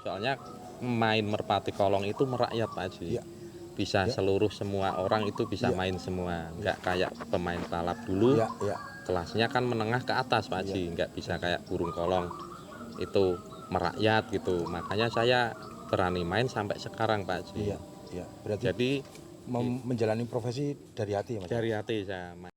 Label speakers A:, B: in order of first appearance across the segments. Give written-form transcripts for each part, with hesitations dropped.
A: Soalnya main merpati kolong itu merakyat Pak Haji.
B: Iya.
A: Bisa seluruh semua orang itu bisa main semua. Nggak kayak pemain balap dulu.
B: Iya, iya.
A: Kelasnya kan menengah ke atas Pak Haji. Nggak bisa kayak burung kolong itu merakyat gitu. Makanya saya berani main sampai sekarang Pak Haji.
B: Iya, iya. Berarti
A: Jadi
B: menjalani profesi dari hati ya Mas?
A: dari hati saya main.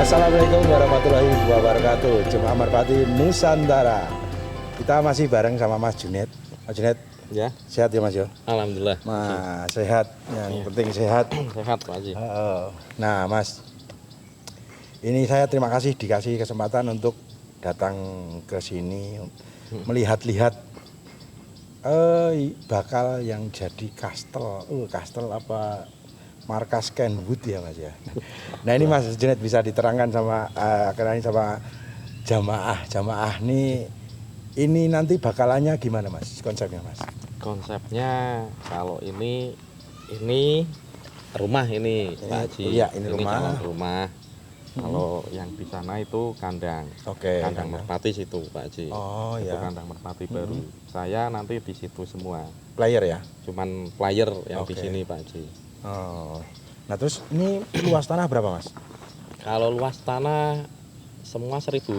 B: Assalamualaikum warahmatullahi wabarakatuh. Jemaah Merpati Nusantara. Kita masih bareng sama Mas Junet. Mas Junet,
A: Ya,
B: sehat ya Mas yo?
A: alhamdulillah.
B: Mas sehat, yang penting sehat.
A: Sehat Pak Haji.
B: Nah Mas, ini saya terima kasih dikasih kesempatan untuk datang ke sini melihat-lihat bakal yang jadi kastel, kastel apa markas Kenwood ya Mas ya. Nah ini Mas Junet bisa diterangkan sama sama jamaah ini nanti bakalannya gimana Mas konsepnya Mas?
A: Konsepnya kalau ini rumah ini Pak Haji.
B: Iya, ini rumah.
A: Calon rumah. Kalau yang di sana itu kandang.
B: Oke.
A: Kandang merpati situ Pak Haji.
B: Oh
A: Itu
B: ya.
A: kandang merpati baru. Saya nanti di situ semua.
B: Player ya.
A: Cuman player yang di
B: Oke.
A: sini Pak Haji.
B: Oh. Nah terus ini luas tanah berapa Mas?
A: Kalau luas tanah semua 1.500.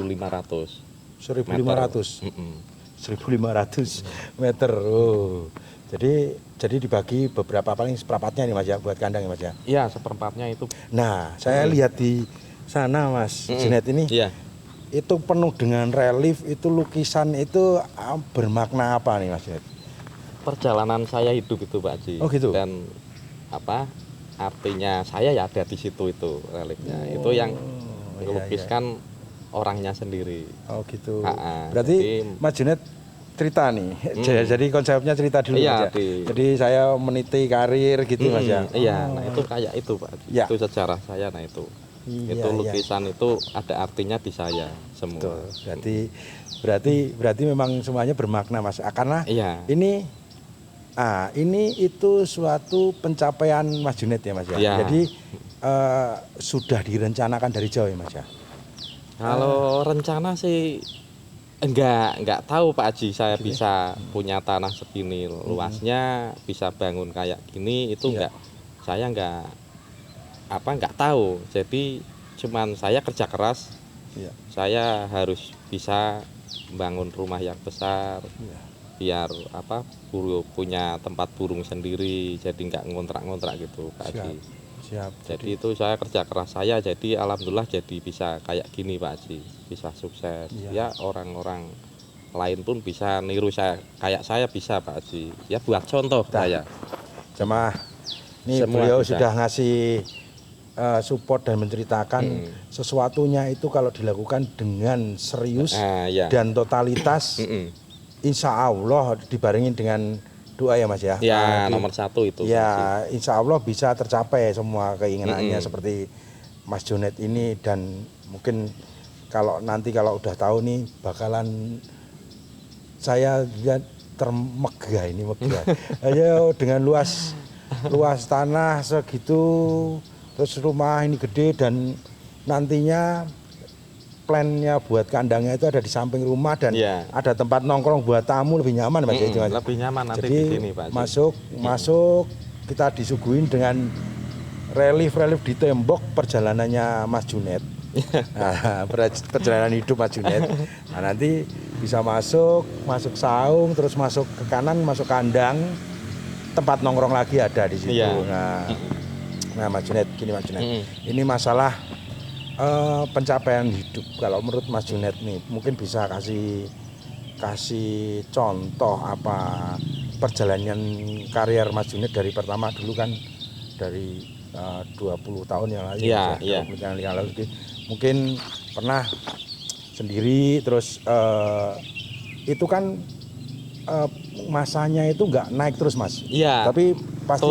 B: 1.500. 1.500 meter. Oh. Jadi dibagi beberapa paling seperempatnya nih Mas ya buat kandang ya Mas ya.
A: Iya, seperempatnya itu.
B: Nah, saya lihat di sana Mas Junet ini
A: Iya.
B: itu penuh dengan relief, itu lukisan itu bermakna apa nih Mas Junet?
A: Perjalanan saya hidup itu Pak Haji.
B: Oh, gitu.
A: Dan artinya saya ya ada di situ itu reliefnya. Itu yang
B: iya,
A: melukiskan orangnya sendiri.
B: Oh gitu.
A: Ha-ha,
B: Berarti
A: jadi-
B: Mas Junet cerita nih. Jadi konsepnya cerita dulu
A: Iya,
B: Mas ya. Jadi saya meniti karir gitu Mas ya.
A: Iya,
B: Oh.
A: nah itu kayak itu Pak Haji.
B: Ya.
A: Itu sejarah saya, nah itu.
B: Iya,
A: Itu
B: iya.
A: lukisan itu ada artinya di saya semua.
B: Betul. Berarti memang semuanya bermakna Mas. Karena
A: Iya.
B: ini itu suatu pencapaian Mas Junet ya Mas ya.
A: Iya.
B: Jadi sudah direncanakan dari jauh ya Mas ya.
A: Kalau rencana sih enggak tahu Pak Haji saya bisa punya tanah segini luasnya, bisa bangun kayak gini itu
B: Iya.
A: saya enggak tahu. Jadi cuman saya kerja keras.
B: Iya.
A: Saya harus bisa bangun rumah yang besar.
B: Iya.
A: Biar punya tempat burung sendiri, jadi enggak ngontrak-ngontrak gitu Pak Haji.
B: Siap.
A: Jadi itu saya kerja keras saya, jadi alhamdulillah jadi bisa kayak gini Pak Haji, bisa sukses.
B: Iya.
A: Ya orang-orang lain pun bisa niru saya, kayak saya bisa Pak Haji. Ya buat contoh saya.
B: Jemaah, ini
A: Semua
B: beliau
A: bisa.
B: sudah ngasih support dan menceritakan sesuatunya itu kalau dilakukan dengan serius
A: Ya.
B: dan totalitas, insya Allah dibarengin dengan doa ya Mas ya.
A: Ya, nomor satu itu. Pak Haji.
B: Ya, insya Allah bisa tercapai semua keinginannya seperti Mas Junet ini, dan mungkin kalau udah tahu nih bakalan saya lihat termegah ini megah. Ayo dengan luas tanah segitu, terus rumah ini gede, dan nantinya plannya buat kandangnya itu ada di samping rumah, dan ada tempat nongkrong buat tamu lebih nyaman Mas.
A: Lebih nyaman nanti
B: jadi
A: di sini Pak Haji.
B: masuk kita disuguhin dengan relief di tembok perjalanannya Mas Junet. Nah, perjalanan hidup Mas Junet. Nah, nanti bisa masuk saung, terus masuk ke kanan, masuk kandang, tempat nongkrong lagi ada di situ. Nah Mas Junet, gini Mas Junet, ini masalah pencapaian hidup. Kalau menurut Mas Junet nih, mungkin bisa kasih contoh apa perjalanan karier Mas Junet dari pertama dulu kan dari 20 tahun yang lalu. 20 tahun yang lalu mungkin pernah sendiri, terus itu kan masanya itu nggak naik terus Mas.
A: Iya.
B: Tapi pasti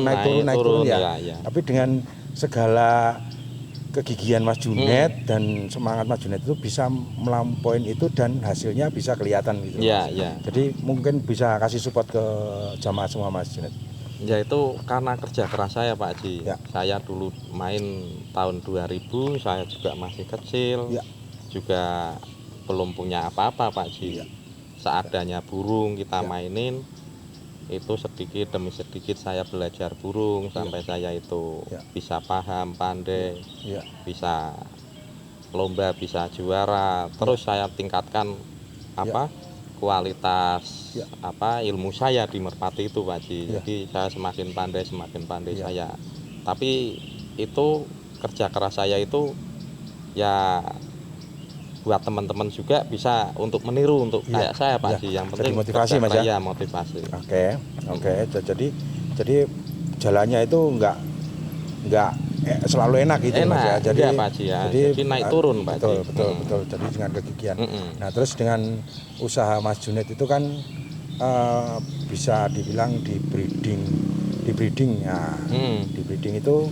B: naik turun ya. Tapi dengan segala kegigihan Mas Junet dan semangat Mas Junet itu bisa melampaui itu, dan hasilnya bisa kelihatan gitu.
A: Iya.
B: Jadi mungkin bisa kasih support ke jamaah semua Mas Junet.
A: Ya itu karena kerja keras saya Pak Haji.
B: Ya.
A: Saya dulu main tahun 2000, saya juga masih kecil.
B: Ya.
A: Juga belum punya apa-apa Pak Haji.
B: Ya.
A: Seadanya burung kita mainin, itu sedikit demi sedikit saya belajar burung sampai saya itu bisa paham, pandai, bisa lomba, bisa juara. Terus saya tingkatkan kualitas ilmu saya di Merpati itu Pak Haji. Jadi saya semakin pandai saya. Tapi itu kerja keras saya itu ya buat teman-teman juga bisa untuk meniru untuk kayak saya Pak Haji. Yang penting
B: motivasi Mas ya.
A: Motivasi.
B: Oke. Jadi jalannya itu enggak selalu enak gitu Mas ya. Jadi
A: Pak Haji ya. Jadi naik turun Pak Haji.
B: Betul. Jadi dengan kegigihan. Nah, terus dengan usaha Mas Junet itu kan bisa dibilang di breeding. Nah, di breeding itu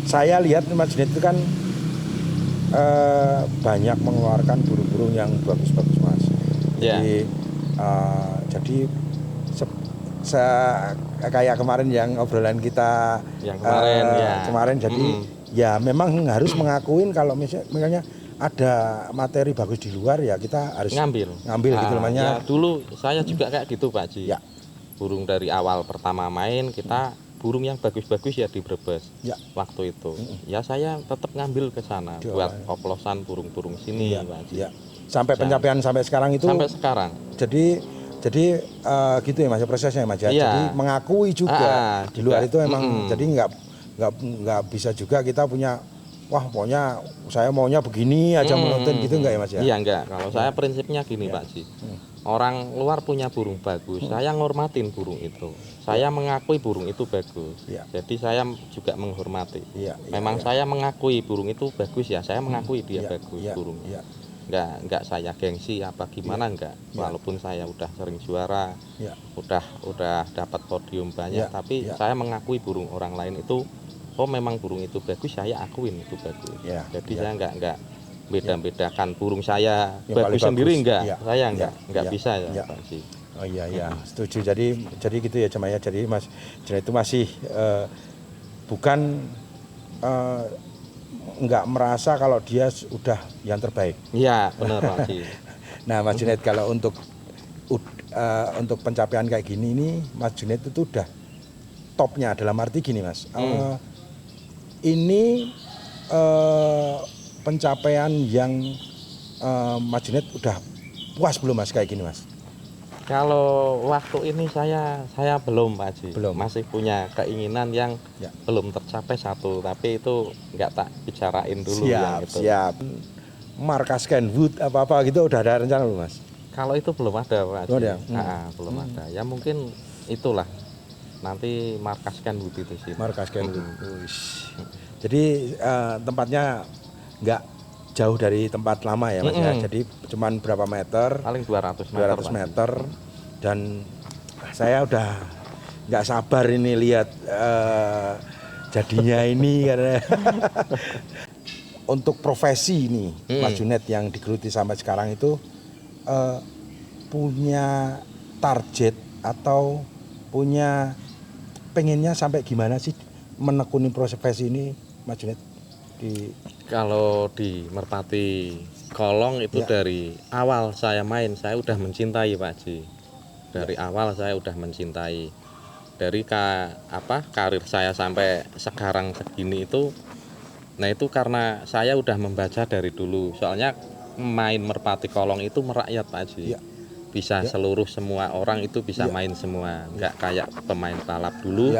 B: saya lihat Mas Junet itu kan banyak mengeluarkan burung-burung yang bagus-bagus Mas. Jadi kayak kemarin yang obrolan kita kemarin jadi ya memang harus mengakuin kalau misalnya ada materi bagus di luar, ya kita harus ngambil gitu namanya.
A: Dulu saya juga kayak gitu Pak Haji. Burung dari awal pertama main kita burung yang bagus-bagus ya di Brebes waktu itu. Ya saya tetap ngambil ke sana buat oplosan burung-burung sini Pak Haji.
B: Sampai pencapaian sampai sekarang itu.
A: Sampai sekarang.
B: Jadi gitu ya Mas prosesnya Mas ya. Jadi mengakui juga di luar itu memang jadi nggak bisa juga kita punya pokoknya saya maunya begini aja menonton gitu, enggak ya Mas ya?
A: Iya enggak. Kalau saya prinsipnya gini Pak Haji. Orang luar punya burung bagus, saya ngormatin burung itu. Saya mengakui burung itu bagus. Jadi saya juga menghormati. Memang saya mengakui burung itu bagus ya, saya mengakui dia bagus burung. Enggak saya gengsi apa gimana enggak. Walaupun saya udah sering juara, udah dapat podium banyak, tapi saya mengakui burung orang lain itu memang burung itu bagus, saya akuin itu bagus. Jadi saya enggak beda-bedakan burung saya yang bagus sendiri enggak. Saya enggak bisa ya Pak Haji.
B: Oh iya, setuju. Jadi gitu ya Cemaya. Jadi Mas Junet itu masih bukan enggak merasa kalau dia sudah yang terbaik.
A: Iya, benar Pak Haji.
B: Nah, Mas Junet kalau untuk pencapaian kayak gini nih, Mas Junet itu udah topnya, dalam arti gini Mas. Ini pencapaian yang Mas Junet udah puas belum Mas kayak gini Mas?
A: Kalau waktu ini saya belum Pak Haji.
B: Belum.
A: Masih punya keinginan yang belum tercapai satu, tapi itu nggak tak bicarain dulu yang itu.
B: Siap. Markas Kenwood apa gitu udah ada rencana belum Mas?
A: Kalau itu belum ada Pak Haji.
B: Belum ada?
A: Belum ada. Ya mungkin itulah nanti markas Kenwood itu sih.
B: Markas Kenwood. Jadi tempatnya nggak jauh dari tempat lama ya Mas ya. Jadi cuman berapa meter?
A: Paling 200 meter.
B: 200 meter. Dan saya udah nggak sabar ini lihat jadinya ini karena untuk profesi ini Mas Junet yang digeluti sampai sekarang itu punya target atau punya pengennya sampai gimana sih menekuni profesi ini Mas Junet?
A: Kalau di Merpati Kolong itu dari awal saya main saya udah mencintai Pak Haji. Dari awal saya udah mencintai. Dari karir saya sampai sekarang segini itu, nah itu karena saya udah membaca dari dulu. Soalnya main Merpati Kolong itu merakyat Pak Haji. Bisa seluruh semua orang itu bisa main semua. Nggak kayak pemain balap dulu.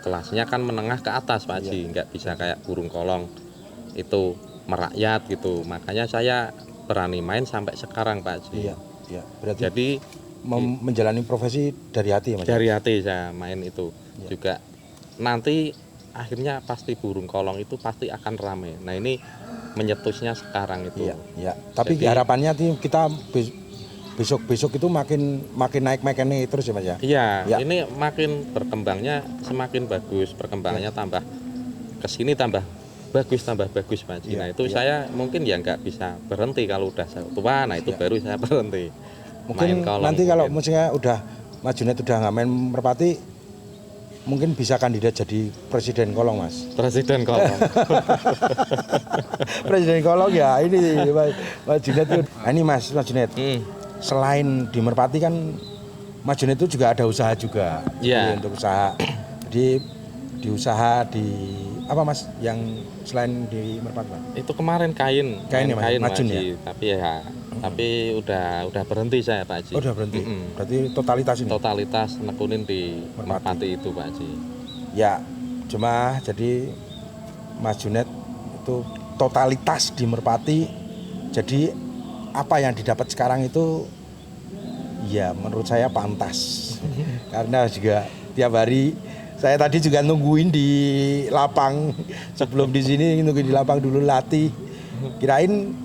A: Kelasnya kan menengah ke atas Pak Haji. Nggak bisa kayak burung kolong. Itu merakyat gitu. Makanya saya berani main sampai sekarang Pak Haji.
B: Berarti
A: jadi
B: menjalani profesi dari hati ya Mas?
A: Dari hati saya main itu. Juga nanti akhirnya pasti burung kolong itu pasti akan rame. Nah ini menyetusnya sekarang itu.
B: Tapi jadi, harapannya kita besok itu makin naik terus ya Mas ya?
A: Iya, ini makin berkembangnya semakin bagus, perkembangannya tambah kesini tambah bagus Pak Haji. Nah itu saya mungkin ya nggak bisa berhenti kalau udah tua, nah itu baru saya berhenti.
B: Mungkin nanti kalau misalnya Mas Junet udah nggak main merpati, mungkin bisa kandidat jadi presiden kolong Mas.
A: Presiden kolong.
B: Presiden kolong ya ini Mas Junet itu. Nah, ini Mas Junet. Selain di merpati kan Mas Junet itu juga ada usaha juga.
A: Iya.
B: Untuk usaha. Jadi di usaha di apa Mas yang selain di merpati Mas?
A: Itu kemarin kain ya Mas.
B: Majun ya.
A: Tapi udah berhenti saya Pak Haji.
B: Oh, udah berhenti. Berarti totalitas ini.
A: Totalitas nekunin di merpati itu Pak Haji.
B: Ya, cuma jadi Mas Junet itu totalitas di merpati. Jadi apa yang didapat sekarang itu ya menurut saya pantas. Karena juga tiap hari saya tadi juga nungguin di lapang sebelum di sini nungguin di lapang dulu latih. Kirain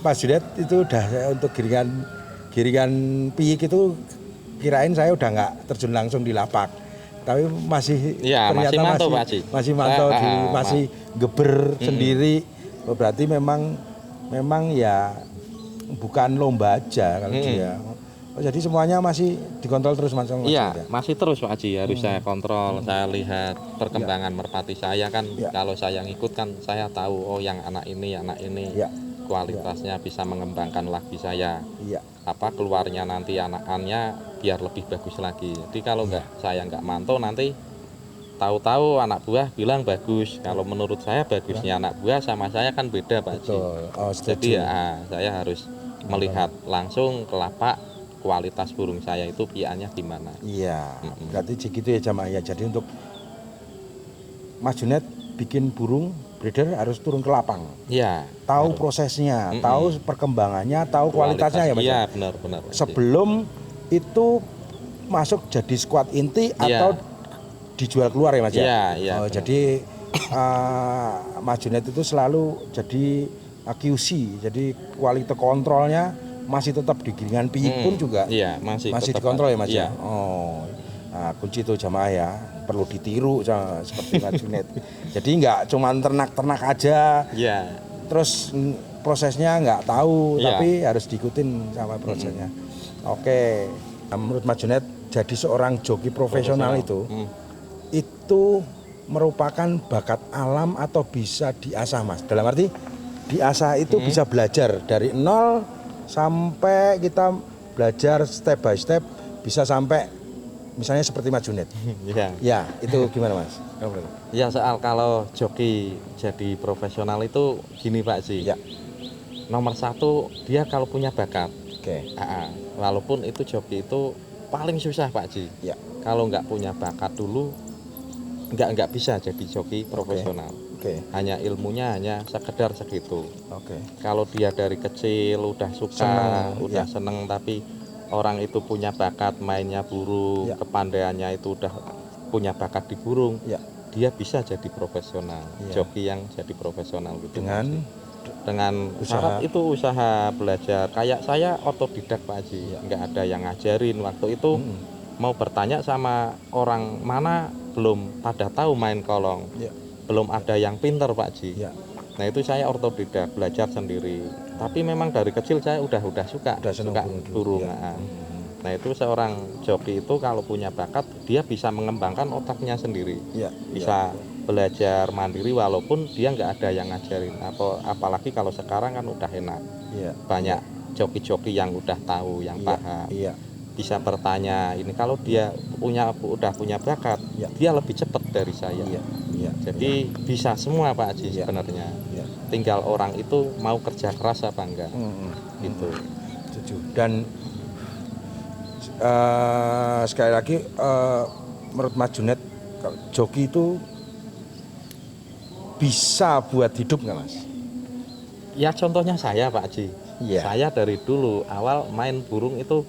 B: Mas Junet itu udah untuk giringan piyik itu kirain saya udah nggak terjun langsung di lapak. Tapi masih ternyata masih mantau masih geber sendiri. Berarti memang ya bukan lomba aja kalau dia. Jadi semuanya masih dikontrol terus Mas?
A: Iya, masih terus Pak Haji, harus saya kontrol, saya lihat perkembangan merpati saya kan, kalau saya ngikut kan saya tahu oh yang anak ini kualitasnya bisa mengembangkan lagi saya. Keluarnya nanti anak-anaknya biar lebih bagus lagi. Jadi kalau saya nggak mantau nanti tahu-tahu anak buah bilang bagus. Kalau menurut saya bagusnya anak buah sama saya kan beda Pak Haji. Jadi saya harus melihat langsung ke lapak kualitas burung saya itu piannya gimana.
B: Iya, berarti gitu ya jamaah ya. Jadi untuk Mas Junet bikin burung breeder harus turun ke lapang.
A: Iya.
B: Tahu prosesnya, tahu perkembangannya, tahu kualitasnya ya Mas.
A: Iya, benar.
B: Sebelum itu masuk jadi squad inti atau dijual keluar ya Mas ya.
A: Iya.
B: Jadi Mas Junet itu selalu jadi QC, jadi kualitas kontrolnya masih tetap di giringan piyik pun juga masih dikontrol ya Mas ya. Nah, kunci itu jamaah ya, perlu ditiru seperti Mas Junet. Jadi nggak cuma ternak-ternak aja, terus prosesnya nggak tahu, tapi harus diikutin sama prosesnya. Oke, menurut Mas Junet jadi seorang joki profesional itu merupakan bakat alam atau bisa diasah Mas? Dalam arti diasah itu bisa belajar dari nol sampai kita belajar step by step bisa sampai misalnya seperti Mas Junet. Ya, itu gimana Mas?
A: Ya soal kalau joki jadi profesional itu gini Pak Haji. Nomor satu dia kalau punya bakat. Walaupun itu joki itu paling susah Pak Haji. Kalau nggak punya bakat dulu nggak bisa jadi joki profesional. Hanya ilmunya hanya sekedar segitu.
B: Oke.
A: Kalau dia dari kecil udah suka, seneng, tapi orang itu punya bakat mainnya burung, kepandaiannya itu udah punya bakat di burung, dia bisa jadi profesional, joki yang jadi profesional gitu. Dengan syarat itu usaha belajar. Kayak saya otodidak Pak Haji, nggak ada yang ngajarin. Waktu itu mau bertanya sama orang mana belum pada tahu main kolong, belum ada yang pinter Pak Haji. Nah itu saya otodidak, belajar sendiri. Tapi memang dari kecil saya udah suka burung. Nah itu seorang joki itu kalau punya bakat, dia bisa mengembangkan otaknya sendiri, bisa belajar mandiri walaupun dia nggak ada yang ngajarin. Apalagi kalau sekarang kan udah enak, banyak joki-joki yang udah tahu, yang paham, bisa bertanya. Ini kalau dia udah punya bakat, dia lebih cepat dari saya. Jadi bisa semua Pak Haji sebenarnya. Tinggal orang itu mau kerja keras apa enggak. Gitu.
B: Setuju. Dan sekali lagi menurut Mas Junet, joki itu bisa buat hidup nggak Mas?
A: Ya contohnya saya Pak Haji. Saya dari dulu awal main burung itu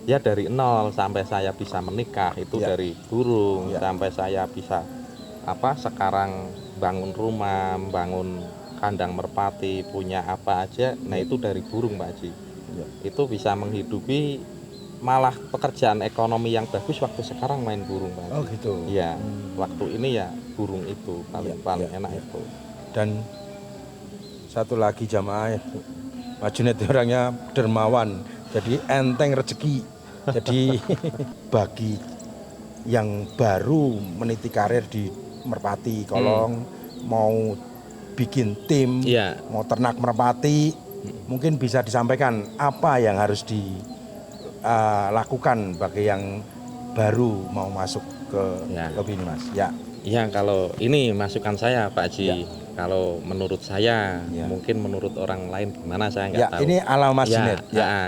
A: ya dari nol sampai saya bisa menikah itu dari burung, sampai saya bisa sekarang bangun rumah, bangun kandang merpati, punya apa aja, nah itu dari burung Pak Haji. Itu bisa menghidupi, malah pekerjaan ekonomi yang bagus waktu sekarang main burung Pak Haji.
B: Oh gitu.
A: Iya, waktu ini ya burung itu paling enak itu.
B: Dan satu lagi jamaah, Mas Junet orangnya dermawan, jadi enteng rezeki. Jadi bagi yang baru meniti karir di merpati kolong, mau bikin tim, mau ternak merpati, mungkin bisa disampaikan apa yang harus dilakukan bagi yang baru mau masuk ke ini Mas.
A: Iya, kalau ini masukan saya Pak Haji. Kalau menurut saya, mungkin menurut orang lain gimana saya nggak tahu.
B: Ini ala Mas Junet.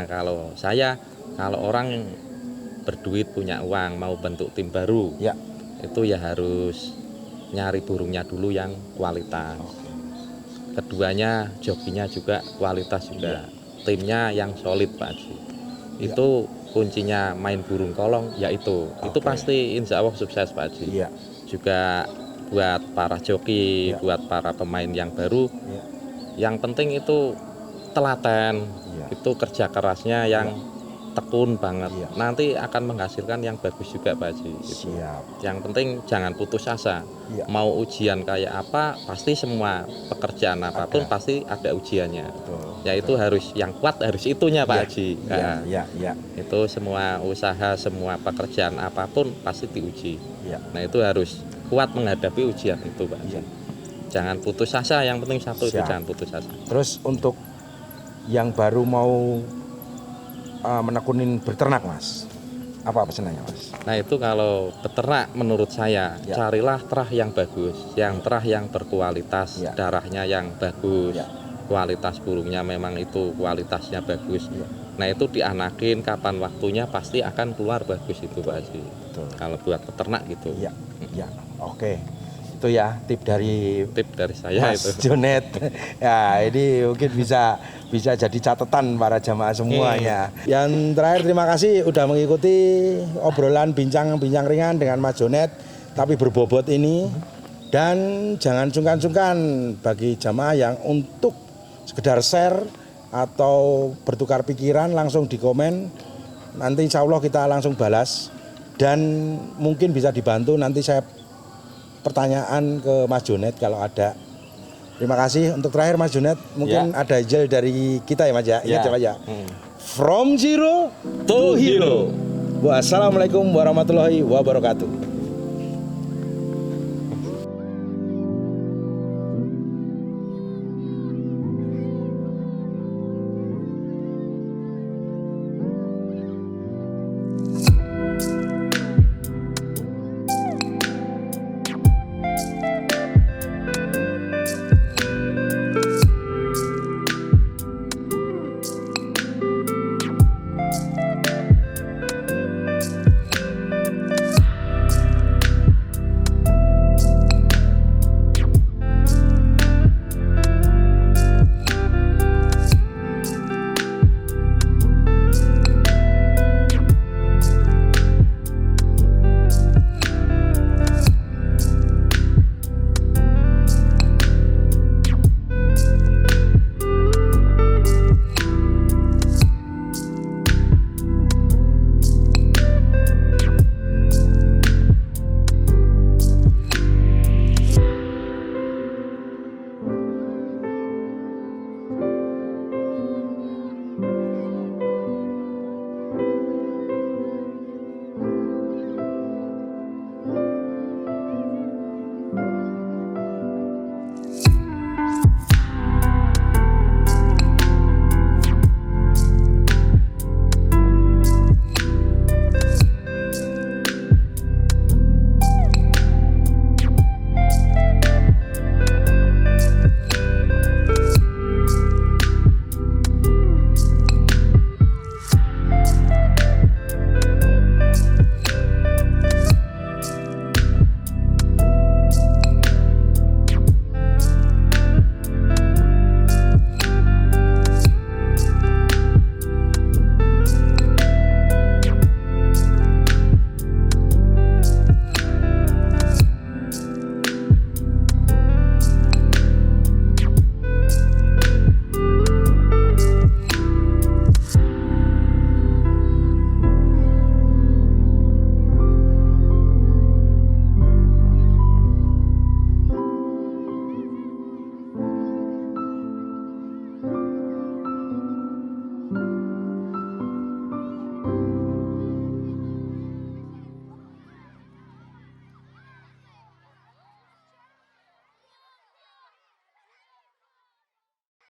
A: Kalau saya, kalau orang berduit punya uang mau bentuk tim baru, itu ya harus nyari burungnya dulu yang kualitas. Keduanya jokinya juga kualitas juga. Timnya yang solid Pak Haji. Itu kuncinya main burung kolong, yaitu itu pasti insya Allah sukses Pak Haji. Juga buat para joki, buat para pemain yang baru, yang penting itu telaten, itu kerja kerasnya yang tekun banget, nanti akan menghasilkan yang bagus juga Pak Haji. Yang penting jangan putus asa, mau ujian kayak apa, pasti semua pekerjaan apapun pasti ada ujiannya. Yaitu harus yang kuat, harus itunya Pak Haji. Itu semua usaha, semua pekerjaan apapun pasti diuji. Nah itu harus kuat menghadapi ujian itu Pak Haji. Jangan putus asa, yang penting satu itu jangan putus asa.
B: Terus untuk yang baru mau menekunin berternak Mas, apa pesanannya Mas?
A: Nah itu kalau beternak menurut saya, carilah terah yang bagus, yang terah yang berkualitas, darahnya yang bagus, kualitas burungnya memang itu kualitasnya bagus. Nah itu dianakin kapan waktunya pasti akan keluar bagus itu Pak Haji. Kalau buat peternak gitu.
B: Oke. Itu ya tip dari
A: saya
B: Mas
A: itu.
B: Junet. Ya ini mungkin bisa jadi catatan para jamaah semuanya. Yang terakhir terima kasih udah mengikuti obrolan bincang-bincang ringan dengan Mas Junet tapi berbobot ini. Dan jangan sungkan-sungkan bagi jamaah yang untuk sekedar share atau bertukar pikiran langsung di komen. Nanti insya Allah kita langsung balas. Dan mungkin bisa dibantu nanti saya pertanyaan ke Mas Junet kalau ada. Terima kasih. Untuk terakhir Mas Junet, mungkin ada ijazah dari kita ya Mas ya. Ingat ya Mas ya. From zero to hero. Wassalamualaikum warahmatullahi wabarakatuh.